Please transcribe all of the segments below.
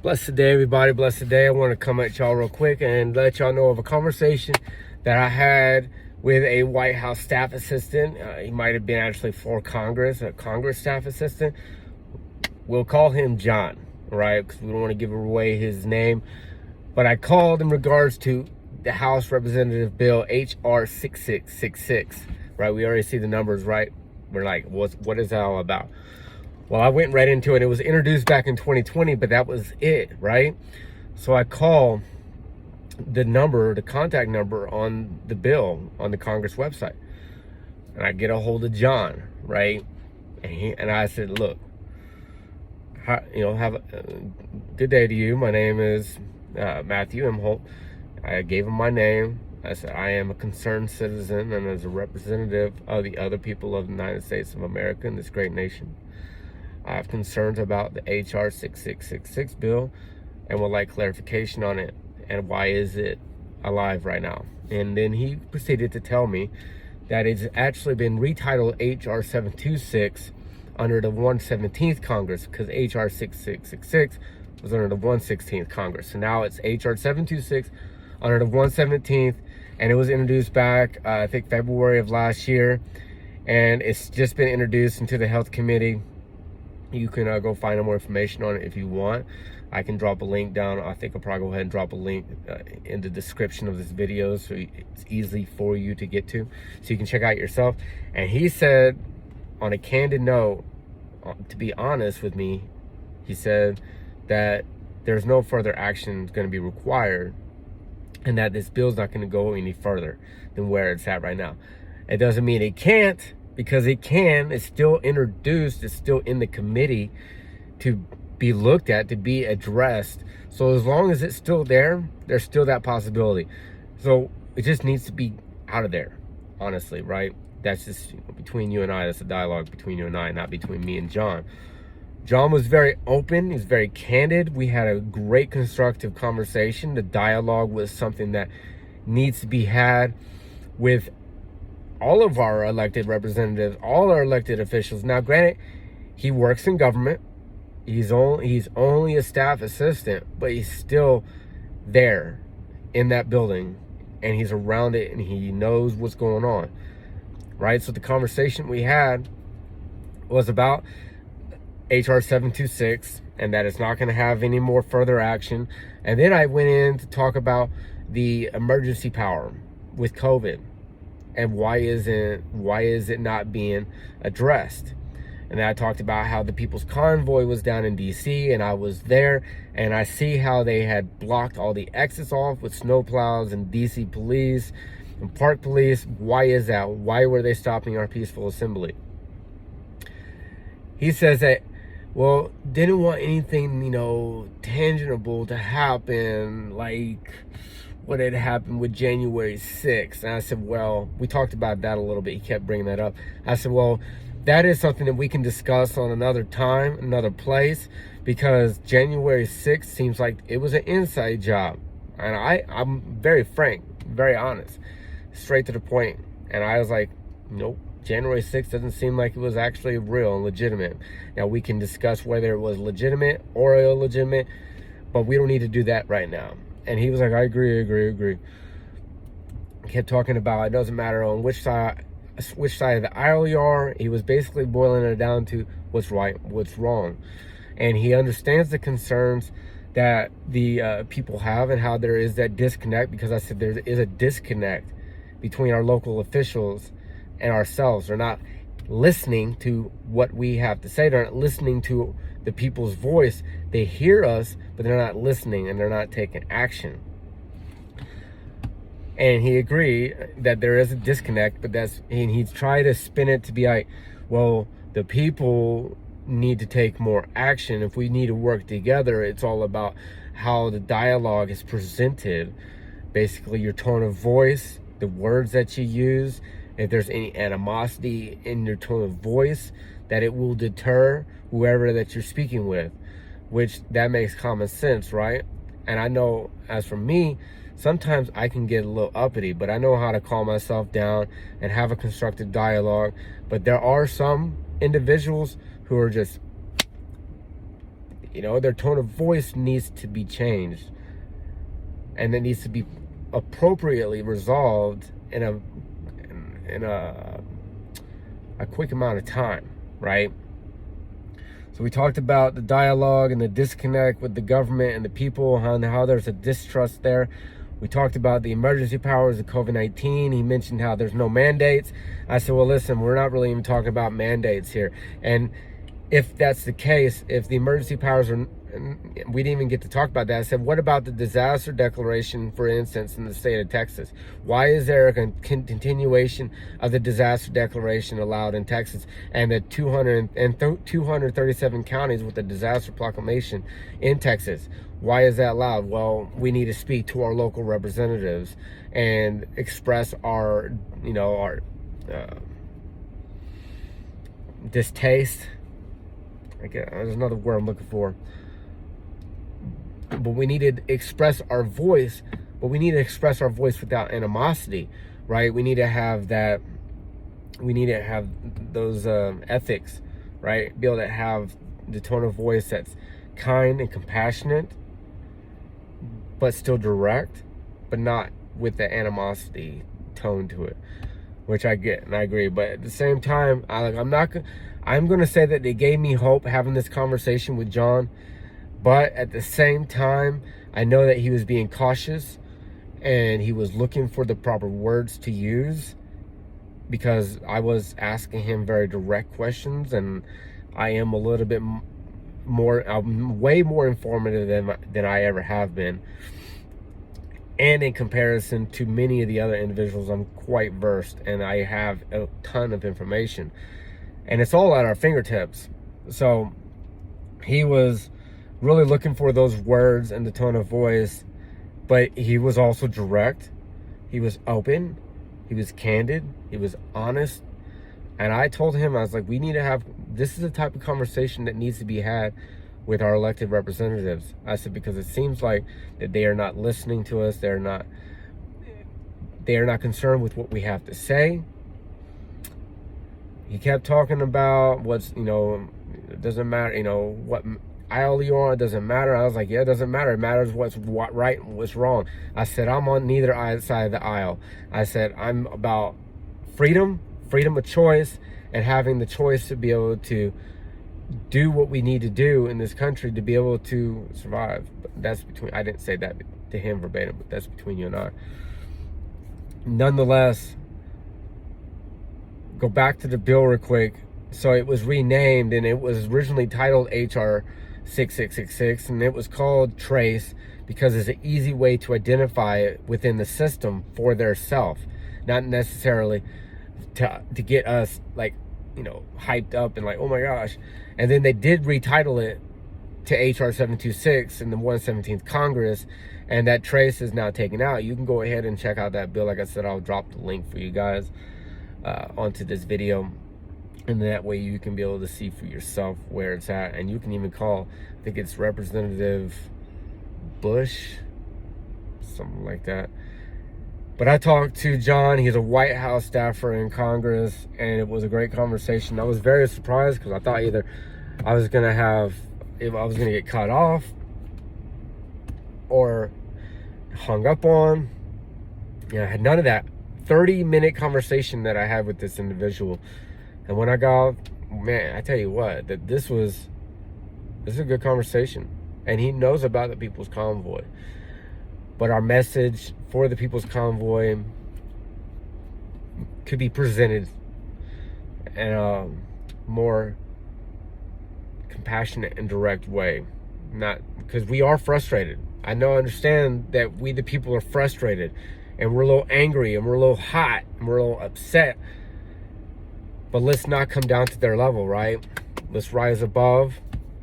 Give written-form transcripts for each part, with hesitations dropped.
Blessed day, everybody. Blessed day. I want to come at y'all real quick and let y'all know of a conversation that I had with a White House staff assistant. He might have been actually for Congress, a Congress staff assistant. We'll call him John, right? Because we don't want to give away his name. But I called in regards to the House Representative Bill HR 6666, right? We already see the numbers, right? We're like, what is that all about? Well, I went right into it. It was introduced back in 2020, but that was it, right? So I call the contact number on the bill on the Congress website, and I get a hold of John, right? And I said, look, have a good day to you. My name is Matthew M. Holt. I gave him my name. I said, I am a concerned citizen, and as a representative of the other people of the United States of America in this great nation, I have concerns about the HR 6666 bill and would like clarification on it and why is it alive right now. And then he proceeded to tell me that it's actually been retitled HR 726 under the 117th Congress, because HR 6666 was under the 116th Congress. So now it's HR 726 under the 117th, and it was introduced back, I think, February of last year, and it's just been introduced into the Health Committee. You can go find more information on it if you want. I can drop a link down. I think I'll probably go ahead and drop a link in the description of this video, so it's easy for you to get to, so you can check out yourself. And he said, on a candid note, to be honest with me, he said that there's no further action going to be required, and that this bill's not going to go any further than where it's at right now. It doesn't mean it can't, because it can. It's still introduced. It's still in the committee to be looked at, to be addressed. So as long as it's still there, there's still that possibility. So it just needs to be out of there, honestly, right? That's just between you and I. That's a dialogue between you and I, not between me and John. John was very open. He was very candid. We had a great constructive conversation. The dialogue was something that needs to be had with all of our elected representatives, all our elected officials. Now, granted, he works in government. He's only a staff assistant, but he's still there in that building, and he's around it, and he knows what's going on, right? So the conversation we had was about HR 726, and that it's not going to have any more further action. And then I went in to talk about the emergency power with COVID, and why is it not being addressed. And then I talked about how the People's Convoy was down in DC, and I was there, and I see how they had blocked all the exits off with snowplows and DC police and park police. Why is that? Why were they stopping our peaceful assembly? He says that, well, didn't want anything, tangible to happen, like what had happened with January 6th. And I said, well, we talked about that a little bit. He kept bringing that up. I said, well, that is something that we can discuss on another time, another place, because January 6th seems like it was an inside job. And I'm very frank, very honest, straight to the point. And I was like, nope, January 6th doesn't seem like it was actually real and legitimate. Now, we can discuss whether it was legitimate or illegitimate, but we don't need to do that right now. And he was like, I agree. Kept talking about it doesn't matter on which side of the aisle you are. He was basically boiling it down to what's right, what's wrong. And he understands the concerns that the people have, and how there is that disconnect, because I said there is a disconnect between our local officials and ourselves. They're not listening to what we have to say. They're not listening to the people's voice. They hear us, but they're not listening, and they're not taking action. And he agreed that there is a disconnect, but and he tried to spin it to be like, well, the people need to take more action. If we need to work together, it's all about how the dialogue is presented. Basically, your tone of voice, the words that you use. If there's any animosity in your tone of voice, that it will deter whoever that you're speaking with, which that makes common sense, right? And I know, as for me, sometimes I can get a little uppity, but I know how to calm myself down and have a constructive dialogue. But there are some individuals who are just their tone of voice needs to be changed, and it needs to be appropriately resolved in a quick amount of time, right? So we talked about the dialogue and the disconnect with the government and the people, and how there's a distrust there. We talked about the emergency powers of COVID-19. He mentioned how there's no mandates. I said, well, listen, we're not really even talking about mandates here. And if that's the case, if the emergency powers are, we didn't even get to talk about that. I said, what about the disaster declaration, for instance, in the state of Texas? Why is there a continuation of the disaster declaration allowed in Texas, and the 237 counties with the disaster proclamation in Texas? Why is that allowed? Well, we need to speak to our local representatives and express our distaste. There's another word I'm looking for. But we need to express our voice, but we need to express our voice without animosity, right? We need to have that, we need to have those ethics, right? Be able to have the tone of voice that's kind and compassionate, but still direct, but not with the animosity tone to it, which I get and I agree. But at the same time, I'm going to say that they gave me hope having this conversation with John. But at the same time, I know that he was being cautious and he was looking for the proper words to use, because I was asking him very direct questions, and I am a little bit more, I'm way more informative than I ever have been. And in comparison to many of the other individuals, I'm quite versed and I have a ton of information. And it's all at our fingertips. So he was really looking for those words and the tone of voice, but he was also direct. He was open. He was candid. He was honest. And I told him, I was like, we need to have, this is the type of conversation that needs to be had with our elected representatives. I said, because it seems like that they are not listening to us. They are not concerned with what we have to say. He kept talking about what's, it doesn't matter, what aisle you're on, it doesn't matter. I was like, yeah, it doesn't matter. It matters what's right and what's wrong. I said, I'm on neither side of the aisle. I said, I'm about freedom of choice, and having the choice to be able to do what we need to do in this country to be able to survive. But that's between, I didn't say that to him verbatim, but that's between you and I. Nonetheless, go back to the bill real quick. So it was renamed, and it was originally titled HR 6666, and it was called Trace because it's an easy way to identify it within the system for their self, not necessarily to get us hyped up and like, oh my gosh. And then they did retitle it to HR 726 in the 117th Congress, and that Trace is now taken out. You can go ahead and check out that bill. Like I said, I'll drop the link for you guys onto this video. And that way you can be able to see for yourself where it's at. And you can even call, I think it's Representative Bush, something like that. But I talked to John. He's a White House staffer in Congress, and it was a great conversation. I was very surprised because I thought either I was going to get cut off or hung up on. Yeah, I had none of that. 30-minute conversation that I had with this individual. And when I got, man, I tell you what, that this is a good conversation. And he knows about the People's Convoy. But our message for the People's Convoy could be presented in a more compassionate and direct way. Not because we are frustrated. I understand that we the people are frustrated, and we're a little angry, and we're a little hot, and we're a little upset. But let's not come down to their level, right? Let's rise above.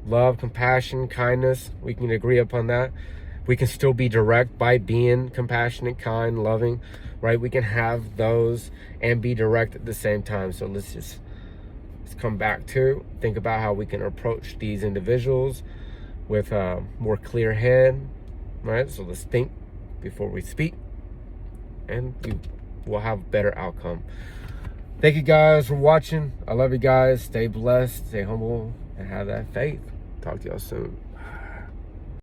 Love, compassion, kindness. We can agree upon that. We can still be direct by being compassionate, kind, loving, right? We can have those and be direct at the same time. So let's come back to think about how we can approach these individuals with a more clear head, right? So let's think before we speak, and we will have a better outcome. Thank you guys for watching. I love you guys. Stay blessed, stay humble, and have that faith. Talk to y'all soon.